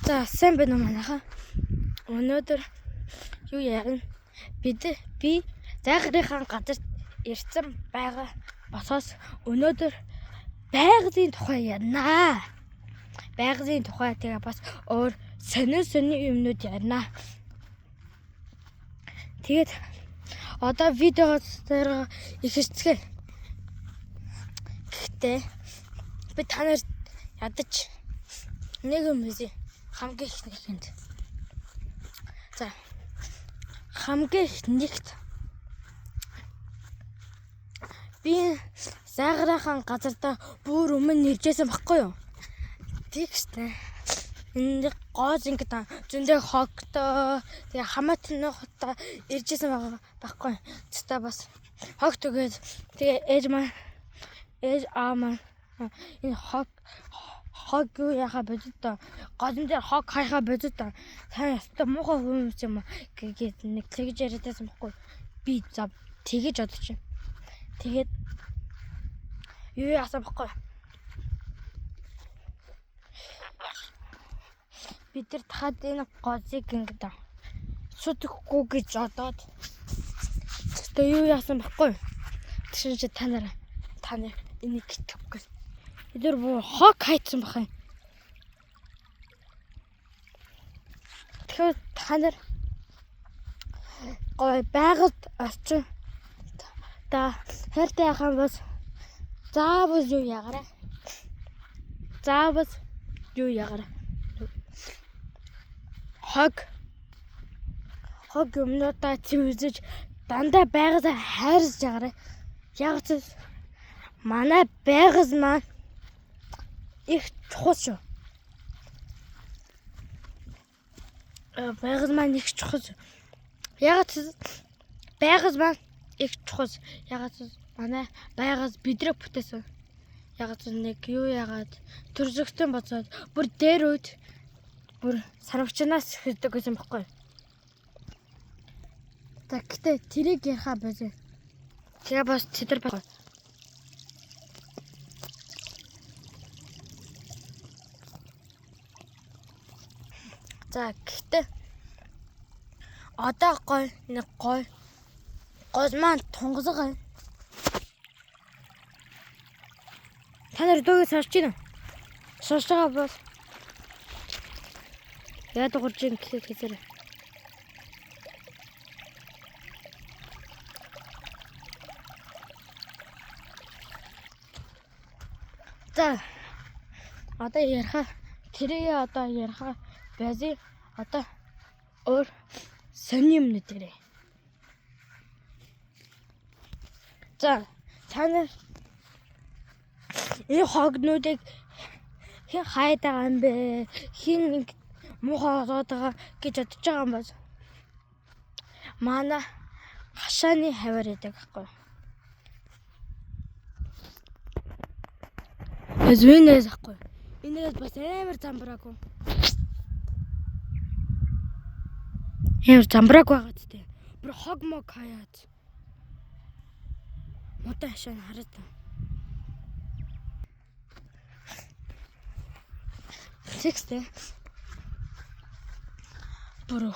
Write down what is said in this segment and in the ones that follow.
За сайн байна уу манайха. Өнөөдөр юу ярина? Би зайхрынхаа газарт ирсэн байгаа босоос өнөөдөр байгалийн тухай ярина. Байгалийн тухай тэгээ бас өөр сони юмнууд ярина. Тэгээд одоо видеоос дээр ихэрцгээ. Гэхдээ би та нарт ядаж нэг юм үзье. Хамгийн ихнийхэнд. За. Хамгийн ихнийхт би зайхрынхаа газартаа бүр өмнө нэржсэн баггүй юу? Тэгснэ. Энэ гоос ингээд зөндөө хогтой тэгээ хамаатныхтай иржсэн байгаа баггүй. Цэстэ бас хог түгээд тэгээ ээж аа маань энэ хог юу яхаа бодит та годон дээр хог хайхаа бодит та ястаа муухай хүмүүс юм гээд нэг тэгж яриадсан байхгүй би за тэгэж бодож байна. Тэгээд юу яасан байхгүй бид нар тахад энэ гозыг ингээд судахгүй гэж одоод тэгээ юу яасан байхгүй тэгшин чи та нар энийг гэтгэхгүй эдгээр бүр хог хайцсан бах юм. Тэгэхээр та нар гой байгальд орчин та хайртай яхан бас заавал юу ягаарай. Заавал юу ягаарай. Хог юмнуудаа цэвэрлэж дандаа байгальд хайрлаж ягаарай. Яг ч манай байгал маань их чухал шүү. Байгал маань их чухал. Яг ч байгал маань их чухал. Яг ч манай байгал бидрээ бүтээсэн. Яг ч нэг юу ягаад төрөлхтөн боцоод бүр дээр үйд бүр сарвчнаас хэлдэг гэсэн баггүй. За гэтээ тэрийг ярихаа болоо. Тэгээ бас цэдэр баггүй. За гэхдээ одоо нэг гол маань тунгалаг. Та нар дууг сонсож байна уу? Сонсож байгаа бол яа дуурж ин гэхээр за одоо ярих бази одоо өөр сони юм нэрээ. За та нар энэ хогнуудыг хэн хайдаг юм бэ? Хин муухай болоод байгаа гэж бодож байгаа юм бол манай хашааны хавар яадаг байхгүй. Эзвэнээс ахгүй. Энээс бас амар замбраагүй. Ямар замбрааг байгаа ч тийм. Бүр хог мог хаяад. Мутай хашаа хараад. Тэгстэй. Бүр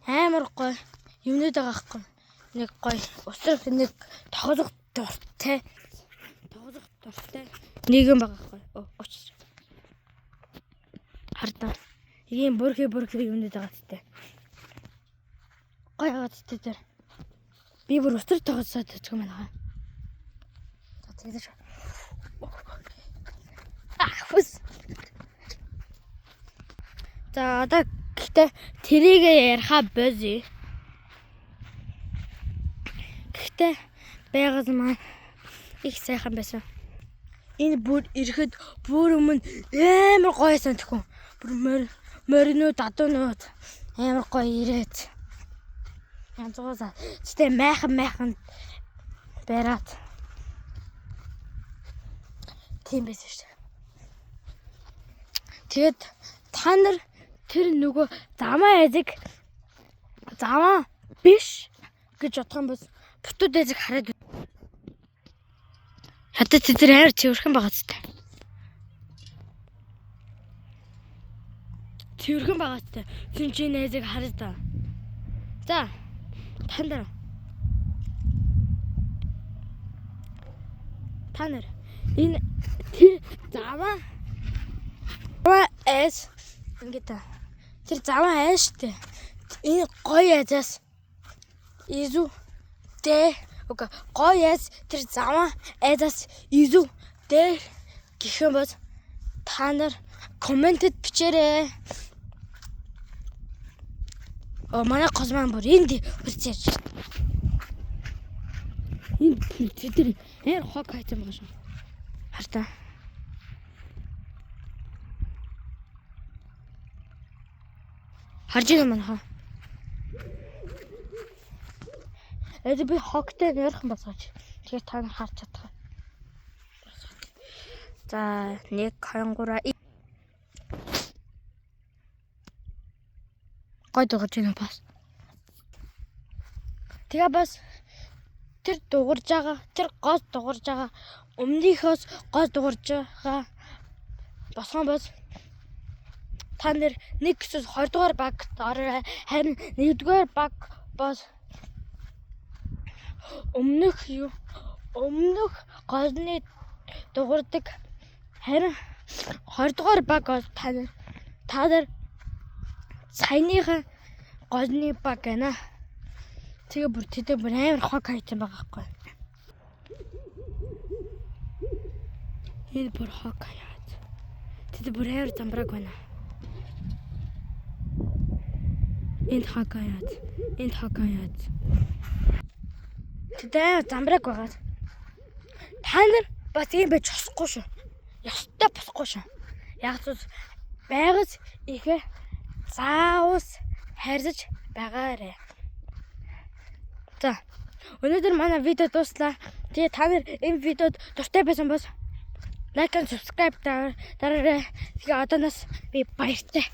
амар гой юмнууд байгаа хгүй. Нэг гой усрах нэг тоглох дуртай. Нэгэн байгаа хгүй. Очиж. Хардаа. Ийм бүрхи юмнууд байгаа ч тийм. Гой байгаа ч тийм. Би бүр усрах тоглосоод өгч юм байна. За тэгэж. Хүс. За одоо гэхдээ тэрийг ярихаа бозъё. Гэхдээ байгал маань их сайхан байсан. Энэ бүр ирэхэд бүр өмнө амар гоё санагдав. Бүр моринууд адуунууд амар гоё ирээд. Янзгаас тэ майхан бараад. Тийм байсан шүү. Тэгээд та нар тэр нөгөө замаа биш гэж бодох юм бол бутууд эзэг хараад хатад тэр хайр цэвэрхэн байгаа зү. цэвэрхэн байгаа ч зэн чи найзыг харъя да. За та нар энэ тэр заваа эс ингээд тэр заваа эс штэ энэ гоё язаас изүү дэ окей гоё яз тэр заваа язаас изүү дэ гэх юм бол та нар комментэд бичээрэй. Манай Косман бүр энд үрцээж. Энд тэр хог хайцсан байгаа шүү. Хартаа. Харж байгаа маань хаа. Эд би хогтой нэрхэн босгооч. Тэгээ та нар харж чадах. За 1 2 3 гой дуурж байна бас. Тэгээ бас тэр дуурж байгаа, тэр гол дуурж байгаа өмнөхөөс гол дуурж байгаа босгон бос та нар 1 гэсэн 20 дугаар багт ороо харин 1-р баг бос өмнөх голны дуурдаг харин 20 дугаар баг та нар саяныхаа голны баг гэнэ. Тэгээ бүр тэдэ бүр амар хог хайцсан байгаа байхгүй. Энэ бүр хог хаяад. Тэдэ бүр амар замбраг байна. Энд хог хаяад. Тэдэ амар замбраг байгаа. Та нар бас юм байж босхгүй шүү. Ястаа босхгүй шүү. Яг л байгаас ихэ заавс харьж байгаарэ. За өнөөдөр манай видео дуслаа. Тэгээ та нар энэ видеод дуртай байсан бол лайк and subscribe дараарай. Тэгээ одооноос би баяртай.